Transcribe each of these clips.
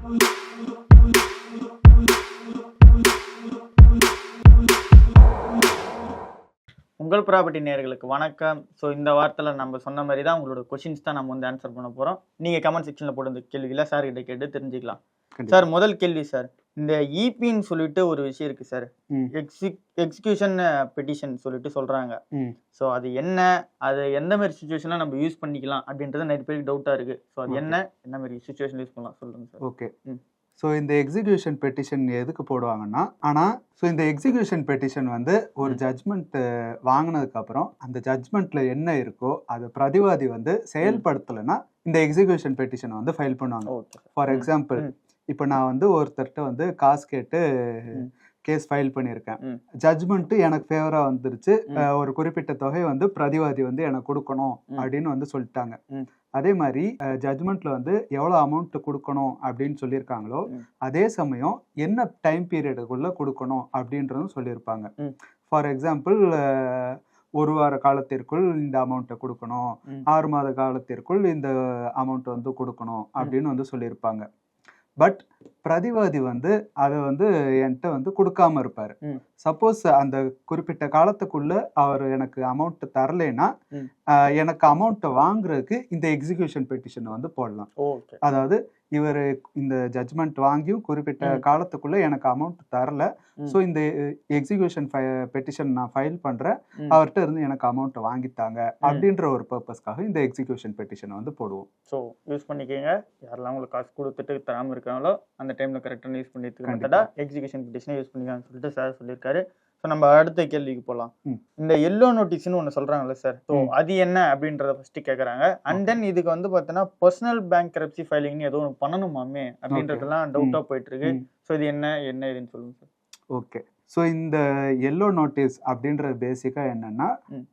உங்கள் ப்ராப்பர்ட்டி நேயர்களுக்கு வணக்கம். ஸோ இந்த வாரத்தில் நம்ம சொன்ன மாதிரி தான் உங்களோட கொஷின்ஸ் தான் நம்ம வந்து ஆன்சர் பண்ண போகிறோம். நீங்கள் கமெண்ட் செக்ஷனில் போட்டு இந்த கேள்விகளை சார் கிட்ட கேட்டு தெரிஞ்சுக்கலாம். சார், முதல் கேள்வி சார், இந்த இபின்னு சொல்லிட்டு ஒரு விஷயம் இருக்கு சார், எக்ஸிகியூஷன் பெட்டிஷன் சொல்லிட்டு சொல்றாங்க. ஸோ அது என்ன, அது எந்த மாதிரி சுச்சுவேஷன்ல நம்ம யூஸ் பண்ணிக்கலாம் அப்படின்றது நிறைய பேருக்கு டவுட்டா இருக்கு. ஸோ அது என்ன மாதிரி சுச்சுவேஷன் யூஸ் பண்ணலாம் சொல்லுங்க சார். ஓகே. ஸோ இந்த எக்ஸிகியூஷன் பெட்டிஷன் எதுக்கு போடுவாங்கன்னா, ஆனால் ஸோ இந்த எக்ஸிகியூஷன் பெட்டிஷன் வந்து ஒரு ஜட்ஜ்மெண்ட் வாங்கினதுக்கப்புறம் அந்த ஜட்ஜ்மெண்ட்டில் என்ன இருக்கோ அதை பிரதிவாதி வந்து செயல்படுத்தலைன்னா இந்த எக்ஸிகியூஷன் பெட்டிஷனை வந்து ஃபைல் பண்ணுவாங்க. ஃபார் எக்ஸாம்பிள், இப்போ நான் வந்து ஒருத்தர்கிட்ட வந்து காசு கேட்டு கேஸ் ஃபைல் பண்ணியிருக்கேன். ஜட்ஜ்மெண்ட்டு எனக்கு ஃபேவராக வந்துருச்சு, ஒரு குறிப்பிட்ட தொகை வந்து பிரதிவாதி வந்து எனக்கு கொடுக்கணும் அப்படின்னு வந்து சொல்லிட்டாங்க. அதே மாதிரி ஜட்ஜ்மெண்ட்ல வந்து எவ்வளோ அமௌண்ட் கொடுக்கணும் அப்படின்னு சொல்லியிருக்காங்களோ அதே சமயம் என்ன டைம் பீரியடுக்குள்ள கொடுக்கணும் அப்படின்றதும் சொல்லியிருப்பாங்க. ஃபார் எக்ஸாம்பிள், 1 வார காலத்திற்குள் இந்த அமௌண்ட்டை கொடுக்கணும், 6 மாத காலத்திற்குள் இந்த அமௌண்ட் வந்து கொடுக்கணும் அப்படின்னு வந்து சொல்லியிருப்பாங்க. பட் பிரதிவாதி வந்து அதை வந்து என்கிட்ட வந்து கொடுக்காம இருப்பாரு. சப்போஸ் அந்த குறிப்பிட்ட காலத்துக்குள்ள அவர் எனக்கு அமௌண்ட் தரலைன்னா எனக்கு அமௌண்ட்டை வாங்குறதுக்கு இந்த எக்ஸிகியூஷன் பெட்டிஷனை வந்து போடலாம். அதாவது இவர் இந்த ஜட்ஜ்மெண்ட் வாங்கியும் குறிப்பிட்ட காலத்துக்குள்ள எனக்கு அமௌண்ட் தரல, ஸோ இந்த எக்ஸிகியூஷன் பெட்டிஷன் நான் ஃபைல் பண்றேன், அவர்கிட்ட இருந்து எனக்கு அமௌண்ட்டை வாங்கித்தாங்க அப்படின்ற ஒரு பர்பஸ்க்காக இந்த எக்ஸிகியூஷன் பெட்டிஷனை வந்து போடுவோம். ஸோ யூஸ் பண்ணிக்கோங்க. யாரெல்லாம் உங்களுக்கு காசு கொடுத்துட்டு தராமல் இருக்காங்களோ அந்த டைம்ல கரெக்டாக யூஸ் பண்ணிட்டு எக்ஸிகியூஷன் பெட்டிஷனை யூஸ் பண்ணிக்கலாம்னு சொல்லிட்டு சார் சொல்லியிருக்காரு. ஸோ நம்ம அடுத்த கேள்விக்கு போகலாம். இந்த எல்லோ நோட்டீஸ்னு ஒன்று சொல்றாங்கல்ல சார், ஸோ அது என்ன அப்படின்றத ஃபர்ஸ்ட் கேட்குறாங்க. அண்ட் தென் இதுக்கு வந்து பார்த்தீங்கன்னா பர்சனல் பேங்க்ரப்சி ஃபைலிங்னு ஏதோ ஒன்று பண்ணணுமாமே அப்படின்றதெல்லாம் டவுட்டாக போயிட்டு இருக்கு. ஸோ இது என்ன இதுன்னு சொல்லுங்க சார். ஓகே. ஸோ இந்த எல்லோ நோட்டீஸ் அப்படின்றது பேசிக்காக என்னன்னா,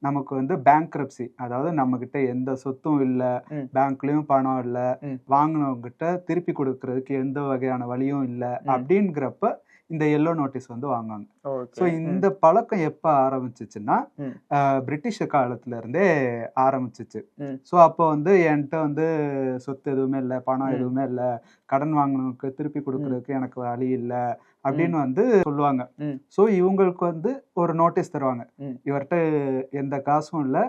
நமக்கு வந்து பேங்க்ரப்சி, அதாவது நம்மக்கிட்ட எந்த சொத்தும் இல்லை, பேங்க்லேயும் பணம் இல்லை, வாங்கினவங்ககிட்ட திருப்பி கொடுக்கறதுக்கு எந்த வகையான வழியும் இல்லை அப்படிங்கிறப்ப இந்த எல்லோ நோட்டீஸ் வந்து வாங்குவாங்க. ஸோ இந்த பழக்கம் எப்போ ஆரம்பிச்சிச்சுன்னா பிரிட்டிஷ் காலத்துல இருந்தே ஆரம்பிச்சிச்சு. ஸோ அப்போ வந்து என்கிட்ட வந்து சொத்து எதுவுமே இல்லை, பணம் எதுவுமே இல்லை, கடன் வாங்கினவங்களுக்கு திருப்பி கொடுக்கறதுக்கு எனக்கு வழி இல்லை அப்படின்னு வந்து சொல்லுவாங்க. ஸோ இவங்களுக்கு வந்து ஒரு நோட்டீஸ் தருவாங்க, இவர்கிட்ட எந்த காசும் இல்லை,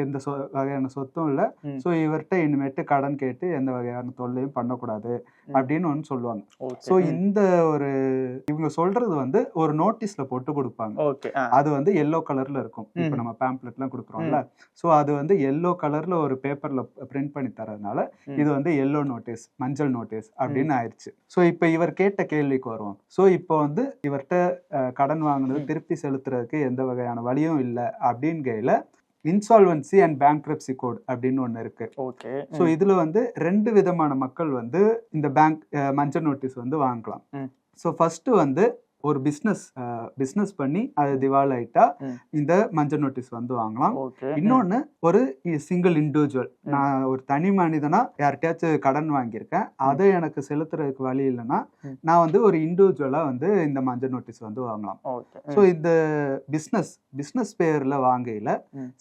எந்த வகையான சொத்தும் இல்லை, ஸோ இவர்கிட்ட இனிமேட்டு கடன் கேட்டு எந்த வகையான தொல்லையும் பண்ணக்கூடாது அப்படின்னு ஒன்று சொல்லுவாங்க. ஸோ இந்த ஒரு இவங்க சொல்றது வந்து ஒரு நோட்டீஸ்ல போட்டு கொடுப்பாங்க. அது வந்து எல்லோ கலர்ல இருக்கும். இப்போ நம்ம பேம்ப்ளெட்லாம் கொடுக்குறோம்ல, ஸோ அது வந்து எல்லோ கலர்ல ஒரு பேப்பர்ல பிரிண்ட் பண்ணி தரதுனால இது வந்து எல்லோ நோட்டீஸ், மஞ்சள் நோட்டீஸ் அப்படின்னு ஆயிடுச்சு. ஸோ இப்போ இவர் கேட்ட கேள்விக்கு வருவோம். ஸோ இப்போ வந்து இவர்கிட்ட கடன் வாங்கினது திருப்பி செலுத்துறதுக்கு எந்த வகையான வழியும் இல்லை அப்படின்கையில இன்சால்வன்சி அண்ட் பேங்க்ரப்சி கோட் அப்படின்னு ஒன்று இருக்கு. ஸோ இதுல வந்து 2 விதமான மக்கள் வந்து இந்த மஞ்சள் நோட்டீஸ் வந்து வாங்கலாம். ஸோ ஃபர்ஸ்ட் வந்து ஒரு பிஸ்னஸ் பண்ணி அது திவால் ஆயிட்டா இந்த மஞ்சள் நோட்டீஸ் வந்து வாங்கலாம். இன்னொன்னு ஒரு சிங்கிள் இண்டிவிஜுவல், நான் ஒரு தனி மனிதனா யார்கிட்டயாச்சும் கடன் வாங்கியிருக்கேன், அதை எனக்கு செலுத்துறதுக்கு வழி இல்லைன்னா நான் வந்து ஒரு இண்டிவிஜுவலா வந்து இந்த மஞ்சள் நோட்டீஸ் வந்து வாங்கலாம். ஸோ இந்த பிஸ்னஸ் பேர்ல வாங்கையில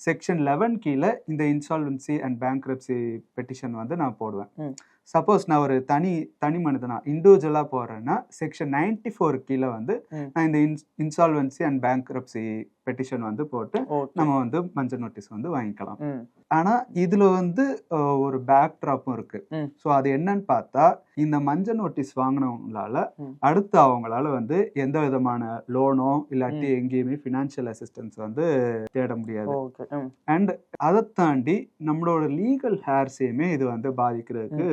செக்ஷன் 11 கீழே இந்த இன்சால்வன்சி அண்ட் பேங்க்ரப்சி பெட்டிஷன் வந்து நான் போடுவேன். சப்போஸ் நான் ஒரு தனி மனிதனா இண்டிவிஜுவலா போறேன்னா செக்ஷன் 94 கீழே வந்து நான் இந்த இன்சால்வன்சி அண்ட் பேங்க்ரப்சி பெட்டிஷன் வந்து போட்டு நம்ம வந்து மஞ்சள் நோட்டீஸ் வந்து வாங்கிக்கலாம். ஆனா இதுல வந்து ஒரு பேக் ட்ராப்பும் இருக்கு. ஸோ அது என்னன்னு பார்த்தா, இந்த மஞ்சள் நோட்டீஸ் வாங்கினவங்களால அடுத்து அவங்களால வந்து எந்த விதமான லோனோ இல்லாட்டி எங்கேயுமே ஃபினான்ஷியல் அசிஸ்டன்ஸ் வந்து தேட முடியாது. அண்ட் அதை தாண்டி நம்மளோட லீகல் ஹேர்ஸையுமே இது வந்து பாதிக்கிறதுக்கு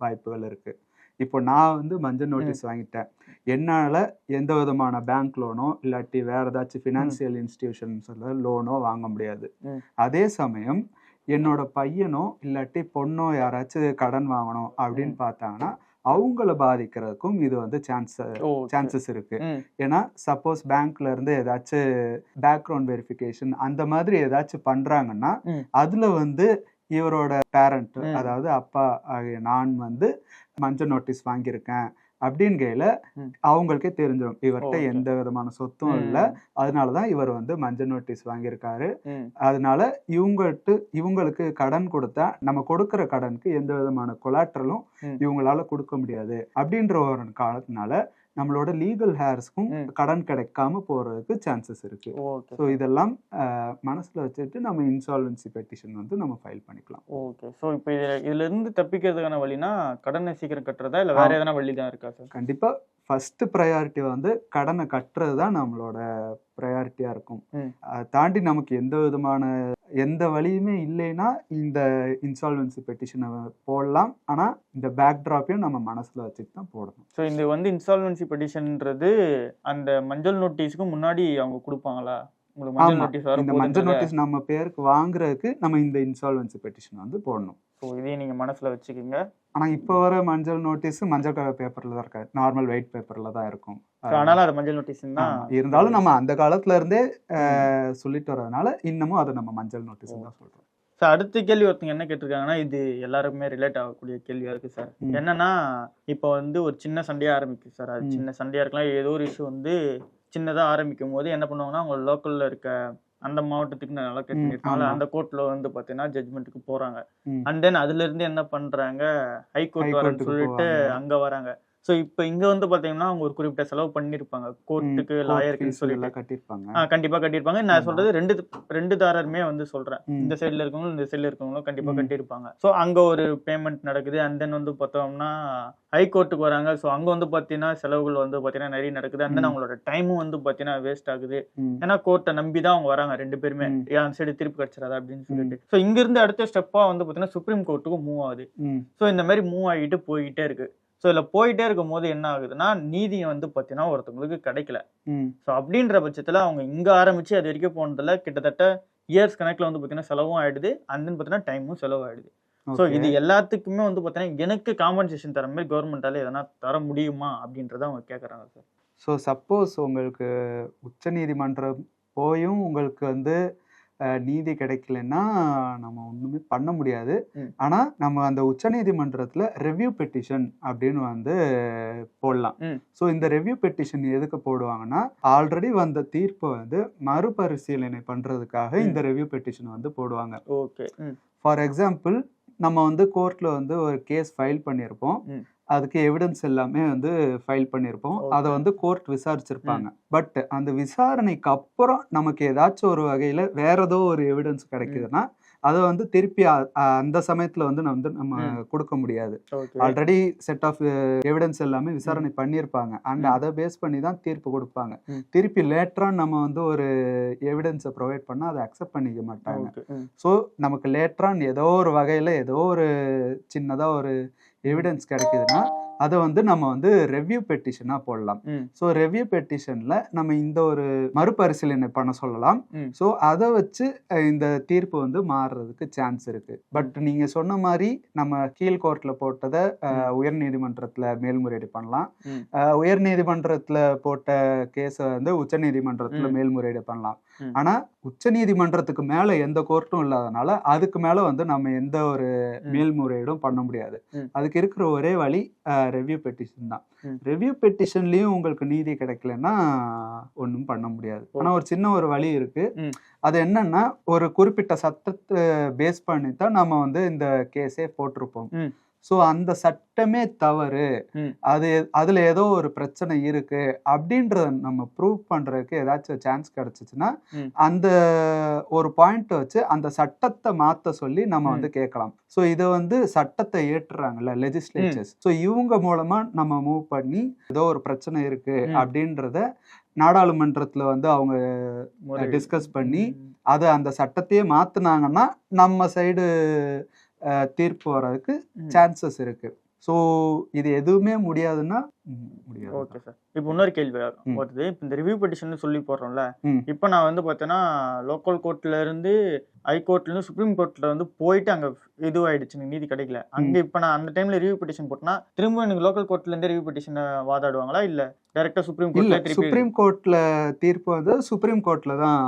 வாய்ப்புகள் இருக்கு. இப்போ நான் வந்து மஞ்சள் நோட்டீஸ் வாங்கிட்டேன், என்னால் எந்த விதமான பேங்க் லோனோ இல்லாட்டி வேற ஏதாச்சும் ஃபினான்சியல் இன்ஸ்டிடியூஷன்ஸ்ல லோனோ வாங்க முடியாது. அதே சமயம் என்னோட பையனோ இல்லாட்டி பொண்ணோ யாராச்சும் கடன் வாங்கணும் அப்படின்னு பார்த்தாங்கன்னா அவங்கள பாதிக்கிறதுக்கும் இது வந்து சான்சஸ் இருக்கு. ஏன்னா சப்போஸ் பேங்க்ல இருந்து ஏதாச்சும் பேக்ரவுண்ட் வெரிஃபிகேஷன் அந்த மாதிரி ஏதாச்சும் பண்றாங்கன்னா அதுல வந்து இவரோட பேரண்ட், அதாவது அப்பா ஆகிய நான் வந்து மஞ்சள் நோட்டீஸ் வாங்கியிருக்கேன் அப்படின்னு கையில ம். அவங்களுக்கே தெரிஞ்சிடும் இவர்கிட்ட ஓகே. எந்த விதமான சொத்தும் இல்ல, ம். அதனாலதான் இவர் வந்து மஞ்சள் நோட்டீஸ் வாங்கியிருக்காரு. ம். அதனால இவங்களுக்கு கடன் கொடுத்தா நம்ம கொடுக்கிற கடனுக்கு எந்த விதமான கொலாட்ரலும் ம். இவங்களால கொடுக்க முடியாது அப்படின்ற ஒரு காலத்தினால நம்மளோட லீகல் ஹேர்ஸ்க்கும் ம். கடன் கிடைக்காம போறதுக்கு சான்சஸ் இருக்கு. ஓகே ஸோ இதெல்லாம் மனசுல வச்சுட்டு நம்ம இன்சால்வன்சி பெட்டிஷன் வந்து நம்ம ஃபைல் பண்ணிக்கலாம். ஓகே. ஸோ இப்போ இதுல இருந்து தப்பிக்கிறதுக்கான வழினா கடனை சீக்கிரம் கட்டுறதா இல்லை வேற எதனா வழி தான் இருக்கா சார்? கண்டிப்பா ஃபர்ஸ்ட் ப்ரையாரிட்டி வந்து கடனை கட்டுறது தான் நம்மளோட ப்ரையாரிட்டியா இருக்கும். ம். அதை தாண்டி நமக்கு எந்த விதமான எந்த வழியுமே இல்லைன்னா இந்த இன்சால்வன்சி பெட்டிஷனை போடலாம். ஆனா இந்த பேக்ட்ராப்பையும் நம்ம மனசுல வச்சுட்டு தான் போடணும். ஸோ இது வந்து இன்சால்வன்சி பெட்டிஷன்ன்றது அந்த மஞ்சள் நோட்டீஸ்க்கு முன்னாடி அவங்க கொடுப்பாங்களா? உங்களுக்கு மஞ்சள் ஆமா, நோட்டீஸ் வர இந்த மஞ்சள் நோட்டீஸ் நம்ம பேருக்கு வாங்குறதுக்கு நம்ம இந்த இன்சால்வன்சி பெட்டிஷன் வந்து போடணும். ஸோ இதையும் நீங்க மனசுல வச்சுக்கோங்க. ஆனா இப்போ வர மஞ்சள் நோட்டீஸ் மஞ்சள் கலர் பேப்பர்ல தான் இருக்காது, நார்மல் ஒயிட் பேப்பர்ல தான் இருக்கும். ஸோ அதனால அது மஞ்சள் நோட்டீஸ் தான். ஆமா, இருந்தாலும் நம்ம அந்த காலத்துல இருந்தே சொல்லிட்டு வர்றதுனால இன்னமும் அதை நம்ம மஞ்சள் நோட்டீஸ் தான் சொல்றோம். ஸோ அடுத்த கேள்வி ஒருத்தங்க என்ன கேட்டிருக்காங்கன்னா, இது எல்லாருக்குமே ரிலேட் ஆகக்கூடிய கேள்வியா இருக்கு சார். என்னன்னா இப்போ வந்து ஒரு சின்ன சண்டையா ஆரம்பிக்கும் சார். அது சின்ன சண்டையா இருக்கலாம், ஏதோ ஒரு இஷ்யூ வந்து சின்னதா ஆரம்பிக்கும் போது என்ன பண்ணுவாங்கன்னா, அவங்க லோக்கல்ல இருக்க அந்த மாவட்டத்துக்கு நல்லா கேட் பண்ணிருக்காங்க, அந்த கோர்ட்ல வந்து பாத்தீங்கன்னா ஜட்மெண்ட்டுக்கு போறாங்க. அண்ட் தென் அதுல இருந்து என்ன பண்றாங்க, ஹைகோர்ட் வரன்னு சொல்லிட்டு அங்க வராங்க. ஸோ இப்போ இங்க வந்து பாத்தீங்கன்னா அவங்க ஒரு குறிப்பிட்ட செலவு பண்ணிருப்பாங்க கோர்ட்டுக்கு, லாயருக்கு சொல்லிட்டு கட்டிருப்பாங்க. கண்டிப்பா கட்டிருப்பாங்க. நான் சொல்றது ரெண்டு தாரருமே வந்து சொல்றேன், இந்த சைட்ல இருக்கவங்களும் இந்த சைட்ல இருக்கவங்களும் கண்டிப்பா கட்டிருப்பாங்க. ஸோ அங்க ஒரு பேமெண்ட் நடக்குது. அண்ட் தென் வந்து பார்த்தோம்னா ஹைகோர்ட்டுக்கு வராங்க. ஸோ அங்க வந்து பாத்தீங்கன்னா செலவுகள் வந்து பாத்தீங்கன்னா நிறைய நடக்குது. அண்ட் தென் அவங்களோட டைமும் வந்து பாத்தீங்கன்னா வேஸ்ட் ஆகுது. ஏன்னா கோர்ட்டை நம்பி தான் அவங்க வராங்க ரெண்டு பேருமே, அந்த சைடு திருப்பி கிடைச்சிடாது அப்படின்னு சொல்லிட்டு. ஸோ இங்க இருந்து அடுத்த ஸ்டெப்பா வந்து பாத்தீங்கன்னா சுப்ரீம் கோர்ட்டுக்கு மூவ் ஆகுது. ஸோ இந்த மாதிரி மூவ் ஆகிட்டு போயிட்டே இருக்கு. ஸோ இதில் போயிட்டே இருக்கும் போது என்ன ஆகுதுன்னா, நீதியை வந்து பார்த்தீங்கன்னா ஒருத்தவங்களுக்கு கிடைக்கல. ஸோ அப்படின்ற பட்சத்தில் அவங்க இங்கே ஆரம்பிச்சு அது வரைக்கும் போனதில் கிட்டத்தட்ட இயர்ஸ் கணக்கில் வந்து பார்த்தீங்கன்னா செலவும் ஆயிடுது. அண்ட் தென் பார்த்தீங்கன்னா டைமும் செலவாயிடுது. ஸோ இது எல்லாத்துக்குமே வந்து பார்த்தீங்கன்னா எனக்கு காம்பன்சேஷன் தர மாதிரி கவர்மெண்டால எதனா தர முடியுமா அப்படின்றத அவங்க கேட்குறாங்க சார். ஸோ சப்போஸ் உங்களுக்கு உச்சநீதிமன்றம் போயும் உங்களுக்கு வந்து நீதி கிடைக்கலன்னா நம்ம ஒண்ணுமே பண்ண முடியாது. ஆனா நம்ம அந்த உச்சநீதிமன்றத்துல ரெவ்யூ பெட்டிஷன் அப்படின்னு வந்து போடலாம். ஸோ இந்த ரெவ்யூ பெட்டிஷன் எதுக்கு போடுவாங்கன்னா, ஆல்ரெடி வந்த தீர்ப்பை வந்து மறுபரிசீலனை பண்றதுக்காக இந்த ரெவ்யூ பெட்டிஷன் வந்து போடுவாங்க. ஓகே. ஃபார் எக்ஸாம்பிள், நம்ம வந்து கோர்ட்ல வந்து ஒரு கேஸ் ஃபைல் பண்ணியிருப்போம், அதுக்கு எவிடன்ஸ் எல்லாமே வந்து ஃபைல் பண்ணியிருப்போம், அதை வந்து கோர்ட் விசாரிச்சிருப்பாங்க. பட் அந்த விசாரணைக்கு அப்புறம் நமக்கு ஏதாச்சும் ஒரு வகையில வேற ஏதோ ஒரு எவிடன்ஸ் கிடைக்குதுன்னா அதை வந்து திருப்பி அந்த சமயத்துல வந்து நம்ம கொடுக்க முடியாது. ஆல்ரெடி செட் ஆஃப் எவிடன்ஸ் எல்லாமே விசாரணை பண்ணியிருப்பாங்க. அண்ட் அதை பேஸ் பண்ணி தான் தீர்ப்பு கொடுப்பாங்க. திருப்பி லேட்டரா நம்ம வந்து ஒரு எவிடன்ஸை ப்ரொவைட் பண்ணா அதை அக்செப்ட் பண்ணிக்க மாட்டாங்க. ஸோ நமக்கு லேட்டரான் ஏதோ ஒரு வகையில ஏதோ ஒரு சின்னதா ஒரு எவிடன்ஸ் கிடைக்குதுன்னா அதை வந்து நம்ம வந்து ரெவ்யூ பெட்டிஷனா போடலாம். ஸோ ரெவ்யூ பெட்டிஷன்ல நம்ம இந்த ஒரு மறுபரிசீலனை பண்ண சொல்லலாம். ஸோ அதை வச்சு இந்த தீர்ப்பு வந்து மாறுறதுக்கு சான்ஸ் இருக்கு. பட் நீங்க சொன்ன மாதிரி நம்ம கீழ் கோர்ட்ல போட்டதை உயர் நீதிமன்றத்துல மேல்முறையீடு பண்ணலாம். உயர் நீதிமன்றத்துல போட்ட கேஸை வந்து உச்ச நீதிமன்றத்துல மேல்முறையீடு பண்ணலாம். ஆனா உச்ச நீதிமன்றத்துக்கு மேல எந்த கோர்ட்டும் இல்லாதனால அதுக்கு மேல வந்து நம்ம எந்த ஒரு மேல்முறையீடும் பண்ண முடியாது. அதுக்கு இருக்கிற ஒரே வழி ரெவ்யூ பெட்டிஷன் தான். ரெவ்யூ பெட்டிஷன்லயும் உங்களுக்கு நீதி கிடைக்கலன்னா ஒன்றும் பண்ண முடியாது. ஆனா ஒரு சின்ன ஒரு வழி இருக்கு. அது என்னன்னா, ஒரு குறிப்பிட்ட சட்டத்தை பேஸ் பண்ணி தான் நம்ம வந்து இந்த கேஸே போட்டிருப்போம். ஸோ அந்த சட்டமே தவறு, அதுல ஏதோ ஒரு பிரச்சனை இருக்கு அப்படின்றத நம்ம ப்ரூவ் பண்றதுக்கு ஏதாச்சும் சான்ஸ் கிடைச்சிச்சுன்னா அந்த ஒரு பாயிண்ட் வச்சு அந்த சட்டத்தை மாத்த சொல்லி நம்ம வந்து கேட்கலாம். ஸோ இதை வந்து சட்டத்தை ஏற்றுறாங்கல்ல லெஜிஸ்லேச்சர்ஸ், ஸோ இவங்க மூலமா நம்ம மூவ் பண்ணி ஏதோ ஒரு பிரச்சனை இருக்கு அப்படின்றத நாடாளுமன்றத்துல வந்து அவங்க டிஸ்கஸ் பண்ணி அதை அந்த சட்டத்தையே மாத்துனாங்கன்னா நம்ம சைடு தீர்ப்பு வர்றதுக்கு சான்சஸ் இருக்கு. ஸோ இது எதுவுமே முடியாதுன்னா முடியாது. Okay sir. இப்போ இன்னொரு கேள்வி வருது. இப்போ இந்த ரிவ்யூ பெட்டிஷன் சொல்லி போடுறோம்ல, இப்போ நான் வந்து பார்த்தேன்னா லோக்கல் கோர்ட்ல இருந்து ஹைகோர்ட்ல இருந்து சுப்ரீம் கோர்ட்ல வந்து போயிட்டு அங்க இதுவாயிடுச்சு, நீதி கிடைக்கல. அங்க இப்போ நான் அந்த டைம்ல ரிவ்யூ பெட்டிஷன் போட்டேன்னா திரும்ப எனக்கு லோக்கல் கோர்ட்ல இருந்து ரிவ்யூ பெட்டிஷன் வாதாடுவாங்களா இல்ல டைரக்டா சுப்ரீம் கோர்ட்ல? சுப்ரீம் கோர்ட்ல தீர்ப்பு வந்து சுப்ரீம் கோர்ட்ல தான்.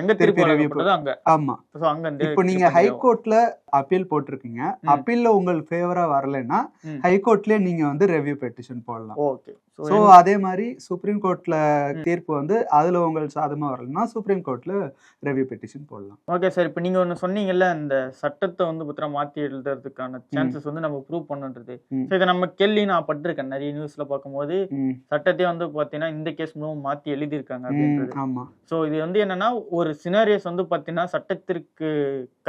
எங்க தீர்ப்பு வழங்கப்பட்டது அங்க. ஆமா. சோ அங்க இப்போ நீங்க ஹைகோர்ட்ல அப்பீல் போட்டிருக்கீங்க, அப்பீல்ல உங்களுக்கு ஃபேவரா வரலன்னா ஹைகோர்ட்லயே நீங்க வந்து ரெவ்யூ பெட்டிஷன் போடலாம். சொல்லலாம். ஓகே. ஸோ அதே மாதிரி சுப்ரீம் கோர்ட்ல தீர்ப்பு வந்து அதுல உங்களுக்கு சாதகமா வரலன்னா சுப்ரீம் கோர்ட்ல ரெவ்யூ பெட்டிஷன் போடலாம். Okay sir. இப்போ நீங்க ஒன்று சொன்னீங்கல்ல, இந்த சட்டத்தை வந்து பார்த்தீங்கன்னா மாற்றி எழுதுறதுக்கான சான்சஸ் வந்து நம்ம ப்ரூவ் பண்ணுன்றது. ஸோ இதை நம்ம கேள்வி நான் பட்டிருக்கேன் நிறைய நியூஸ்ல பார்க்கும்போது, சட்டத்தையே வந்து பார்த்தீங்கன்னா இந்த கேஸ் மூலம் மாற்றி எழுதியிருக்காங்க அப்படின்றது. ஆமா. ஸோ இது வந்து என்னன்னா ஒரு சினாரியோஸ் வந்து பார்த்தீங்கன்னா சட்டத்திற்கு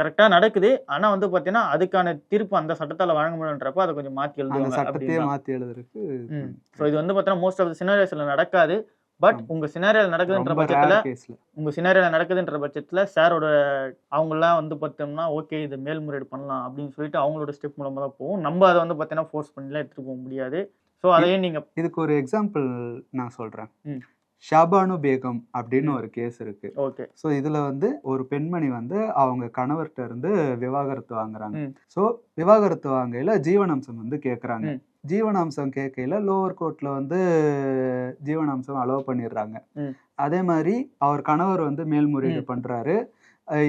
கரெக்டாக நடக்குது, ஆனா வந்து பார்த்தீங்கன்னா அதுக்கான தீர்ப்பு அந்த சட்டத்தால் வழங்க முடியுன்றப்ப அதை கொஞ்சம் மாற்றி அந்த எழுதுவாங்க சட்டத்தையே அப்படின்னா. மாத்தி எழுதுறதுக்கு ஸோ இது வந்து பார்த்தீங்கன்னா மோஸ்ட் ஆஃப் த சினாரியோஸ்ல நடக்காது. பட் உங்க சினாரியோல நடக்குதுன்ற ரொம்ப பட்சத்துல ரேர் கேஸ்ல. உங்க சினாரியோல நடக்குதுன்ற பட்சத்துல சாரோட அவங்கெல்லாம் வந்து பார்த்தோம்னா ஓகே இது மேல்முறையீடு பண்ணலாம் அப்படின்னு சொல்லிட்டு அவங்களோட ஸ்டெப் மூலமா தான் போகும். நம்ம அதை வந்து பார்த்தீங்கன்னா ஃபோர்ஸ் பண்ணிலாம் எடுத்துட்டு போக முடியாது. ஸோ அதையும் நீங்க இதுக்கு ஒரு எக்ஸாம்பிள் நான் சொல்றேன். ஷாபானு பேகம் அப்படின்னு ஒரு கேஸ் இருக்கு. ஓகே. ஸோ இதுல வந்து ஒரு பெண்மணி வந்து அவங்க கணவர்கிட்ட இருந்து விவாகரத்து வாங்குறாங்க. ஸோ விவாகரத்து வாங்கையில ஜீவனாம்சம் வந்து கேட்கறாங்க. ஜீவனாம்சம் கேட்கையில லோவர் கோர்ட்ல வந்து ஜீவனாம்சம் அலோவ் பண்ணிடுறாங்க. அதே மாதிரி அவர் கணவர் வந்து மேல்முறையீடு பண்றாரு.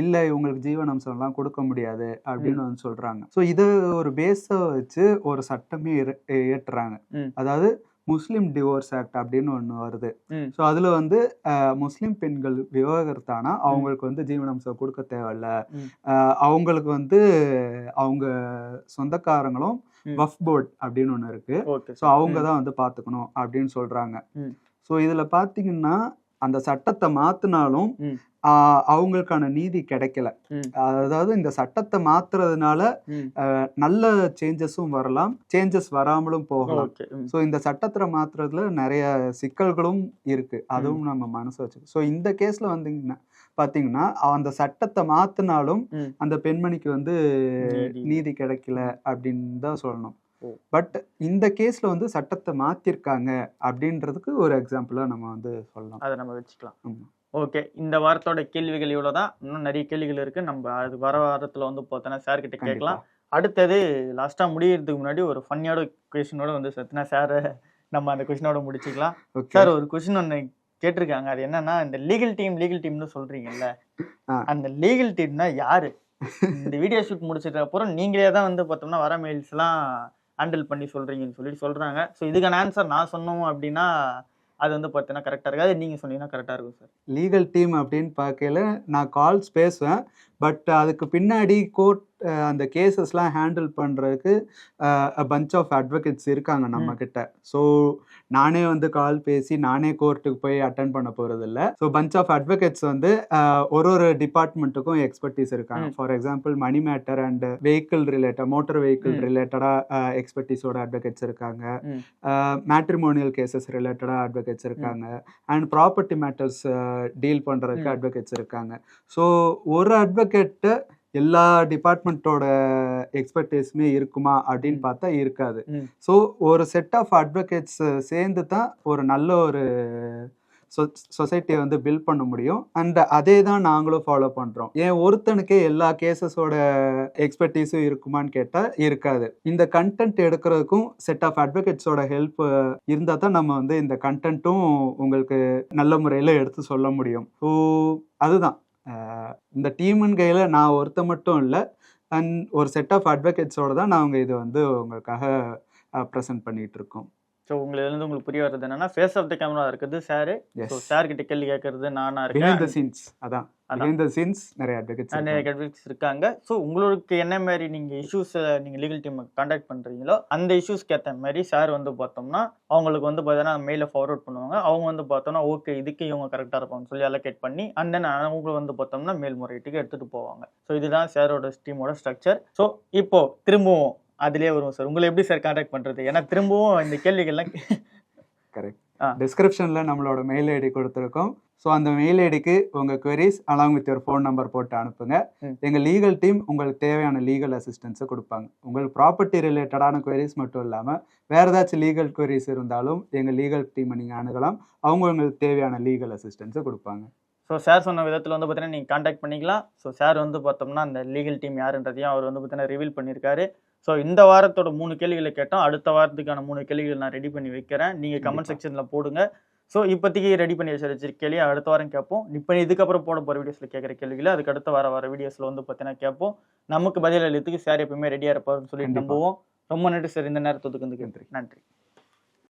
இல்ல இவங்களுக்கு ஜீவனாம்சம் எல்லாம் கொடுக்க முடியாது அப்படின்னு வந்து சொல்றாங்க. ஸோ இதை ஒரு பேஸ வச்சு ஒரு சட்டமே ஏற்றுறாங்க. அதாவது முஸ்லிம் டிவோர்ஸ் ஆக்ட் அப்படின்னு ஒன்று வருது. ஸோ அதுல வந்து முஸ்லிம் பெண்கள் விவாகரத்தானா அவங்களுக்கு வந்து ஜீவனாம்சம் கொடுக்க தேவையில்ல, அவங்களுக்கு வந்து அவங்க சொந்தக்காரங்களும் வஃப் போர்ட் அப்படின்னு ஒன்று இருக்கு, ஸோ அவங்க தான் வந்து பார்த்துக்கணும் அப்படின்னு சொல்றாங்க. ஸோ இதுல பாத்தீங்கன்னா அந்த சட்டத்தை மாத்தினாலும் அவங்களுக்கான நீதி கிடைக்கல. அதாவது இந்த சட்டத்தை மாத்துறதுனால நல்ல சேஞ்சஸும் வரலாம், சேஞ்சஸ் வராமலும் போகலாம். ஸோ இந்த சட்டத்தை மாத்துறதுல நிறைய சிக்கல்களும் இருக்கு, அதுவும் நம்ம மனசு வச்சு. ஸோ இந்த கேஸ்ல வந்தீங்கன்னா பாத்தீங்கன்னா அந்த சட்டத்தை மாத்தினாலும் அந்த பெண்மணிக்கு வந்து நீதி கிடைக்கல அப்படின்னு தான் சொல்லணும். பட் இந்த கேஸ்ல வந்து சட்டத்தை மாத்திருக்காங்க அப்படின்றதுக்கு ஒரு எக்ஸாம்பிளா நம்ம வந்து சொல்லலாம், அதை நம்ம வச்சுக்கலாம். ஓகே. இந்த வாரத்தோட கேள்விகள் இவ்வளோதான். இன்னும் நிறைய கேள்விகள் இருக்கு, நம்ம அது வர வாரத்தில் வந்து பார்த்தோன்னா சார் கிட்ட கேட்கலாம். அடுத்தது லாஸ்ட்டாக முடியறதுக்கு முன்னாடி ஒரு ஃபன்னியோட கொஷினோட வந்து சத்தினா சார் நம்ம அந்த கொஷினோட முடிச்சுக்கலாம். சார் ஒரு கொஷின் ஒன்று கேட்டிருக்காங்க, அது என்னன்னா இந்த லீகல் டீம்னு சொல்றீங்கல்ல, அந்த லீகல் டீம்னா யாரு? இந்த வீடியோ ஷூட் முடிச்சதுக்கு அப்புறம் நீங்களே தான் வந்து பார்த்தோம்னா வர மெயில்ஸ்லாம் ஹேண்டில் பண்ணி சொல்றீங்கன்னு சொல்றாங்க. ஸோ இதுக்கான ஆன்சர் நான் சொன்னோம் அப்படின்னா அது வந்து பார்த்தீங்கன்னா கரெக்டாக இருக்காது, நீங்கள் சொன்னீங்கன்னா கரெக்டாக இருக்கும் சார். லீகல் டீம் அப்படின்னு பார்க்கல நான் கால்ஸ் பேசுவேன், பட் அதுக்கு பின்னாடி கோர்ட் அந்த கேசஸ்லாம் ஹேண்டில் பண்ணுறதுக்கு பஞ்ச் ஆஃப் அட்வொகேட்ஸ் இருக்காங்க நம்ம கிட்ட. ஸோ நானே வந்து கால் பேசி நானே கோர்ட்டுக்கு போய் அட்டன் பண்ண போகிறது இல்லை. ஸோ பஞ்ச் ஆஃப் அட்வொகேட்ஸ் வந்து ஒரு டிபார்ட்மெண்ட்டுக்கும் எக்ஸ்பர்டீஸ் இருக்காங்க. For example money matter and vehicle related, motor vehicle ரிலேட்டடாக எக்ஸ்பர்டீஸோட அட்வொகேட்ஸ் இருக்காங்க, மேட்ரிமோனியல் கேசஸ் ரிலேட்டடாக அட்வொகேட்ஸ் இருக்காங்க, அண்ட் ப்ராப்பர்ட்டி மேட்டர்ஸ் டீல் பண்ணுறதுக்கு அட்வொகேட்ஸ் இருக்காங்க. ஸோ ஒரு அட்வொகேட்டு எல்லா டிபார்ட்மெண்ட்டோட எக்ஸ்பர்டீஸுமே இருக்குமா அப்படின்னு பார்த்தா இருக்காது. ஸோ ஒரு செட் ஆஃப் அட்வொகேட்ஸ் சேர்ந்து தான் ஒரு நல்ல ஒரு சொசைட்டியை வந்து பில்ட் பண்ண முடியும். அண்ட் அதே தான் நாங்களும் ஃபாலோ பண்ணுறோம். ஏன் ஒருத்தனுக்கே எல்லா கேசஸோட எக்ஸ்பர்டீஸும் இருக்குமான்னு கேட்டால் இருக்காது. இந்த கண்டென்ட் எடுக்கிறதுக்கும் செட் ஆஃப் அட்வொகேட்ஸோட ஹெல்ப் இருந்தால் தான் நம்ம வந்து இந்த கண்டென்ட்டும் உங்களுக்கு நல்ல முறையில் எடுத்து சொல்ல முடியும். ஸோ அதுதான் இந்த டீமின் கையில் நான் ஒருத்த மட்டும் இல்லை, அண்ட் ஒரு செட் ஆஃப் அட்வொகேட்ஸோட தான் நாங்கள் இது வந்து உங்களுக்காக ப்ரெசென்ட் பண்ணிட்டு இருக்கோம். ஸோ உங்களிலிருந்து உங்களுக்கு புரிய வர்றது என்னன்னா ஃபேஸ் ஆஃப் த கேமரா இருக்குது சார். ஸோ சார் கிட்ட கேள்வி கேட்கறது நானா இருக்கேன். அதான் நிறைய அட்வொகேட்ஸ் இருக்காங்க. ஸோ உங்களுக்கு என்ன மாதிரி நீங்கள் இஷ்யூஸை நீங்கள் லீகல் டீமை கான்டாக்ட் பண்ணுறீங்களோ அந்த இஷ்யூஸ்க்கு ஏற்ற மாதிரி சார் வந்து பார்த்தோம்னா அவங்களுக்கு வந்து பார்த்தீங்கன்னா மெயிலை ஃபார்வர்ட் பண்ணுவாங்க. அவங்க வந்து பார்த்தோம்னா ஓகே இதுக்கு இவங்க கரெக்டாக இருப்பாங்கன்னு சொல்லி அலோகேட் பண்ணி அண்ட் தென் அவங்க வந்து பார்த்தோம்னா மேல்முறையீட்டுக்கு எடுத்துகிட்டு போவாங்க. ஸோ இதுதான் சாரோட டீமோட ஸ்ட்ரக்சர். ஸோ இப்போ திரும்பவும் அதுலேயே வரும் சார், உங்களை எப்படி சார் கான்டாக்ட் பண்ணுறது? ஏன்னா திரும்பவும் இந்த கேள்விகள்லாம் கரெக்ட் டிஸ்கிரிப்ஷனில் நம்மளோட மெயில் ஐடி கொடுத்துருக்கோம். ஸோ அந்த மெயில் ஐடிக்கு உங்கள் queries along with your phone number போட்டு அனுப்புங்க. எங்கள் லீகல் டீம் உங்களுக்கு தேவையான லீகல் அசிஸ்டன்ஸை கொடுப்பாங்க. உங்களுக்கு ப்ராப்பர்ட்டி ரிலேட்டடான queries மட்டும் இல்லாமல் வேறு ஏதாச்சும் லீகல் queries இருந்தாலும் எங்கள் லீகல் டீமை நீங்கள் அணுகலாம். அவங்க உங்களுக்கு தேவையான லீகல் அசிஸ்டன்ஸை கொடுப்பாங்க. ஸோ சார் சொன்ன விதத்தில் வந்து பார்த்தீங்கன்னா நீங்கள் கான்டாக்ட் பண்ணிக்கலாம். ஸோ சார் வந்து பார்த்தோம்னா அந்த லீகல் டீம் யாருன்றதையும் அவர் வந்து பார்த்தீங்கன்னா ரிவீல் பண்ணியிருக்காரு. ஸோ இந்த வாரத்தோட 3 கேள்விகளை கேட்டோம். அடுத்த வாரத்துக்கான 3 கேள்விகள் நான் ரெடி பண்ணி வைக்கிறேன், நீங்கள் கமெண்ட் செக்ஷனில் போடுங்க. ஸோ இப்போதைக்கு ரெடி பண்ணி வச்சிருக்க கேள்வி அடுத்த வாரம் கேட்போம். இப்போ இதுக்கப்புறம் போட போகிற வீடியோஸில் கேட்குற கேள்விகளை அதுக்கு அடுத்த வர வீடியோஸில் வந்து பார்த்தீங்கன்னா கேட்போம். நமக்கு பதில் அளித்துக்கு சார் எப்பவுமே ரெடியாக இருப்பாருன்னு சொல்லி நம்புவோம். ரொம்ப நன்றி சார் இந்த நேரத்துக்கு. நன்றி.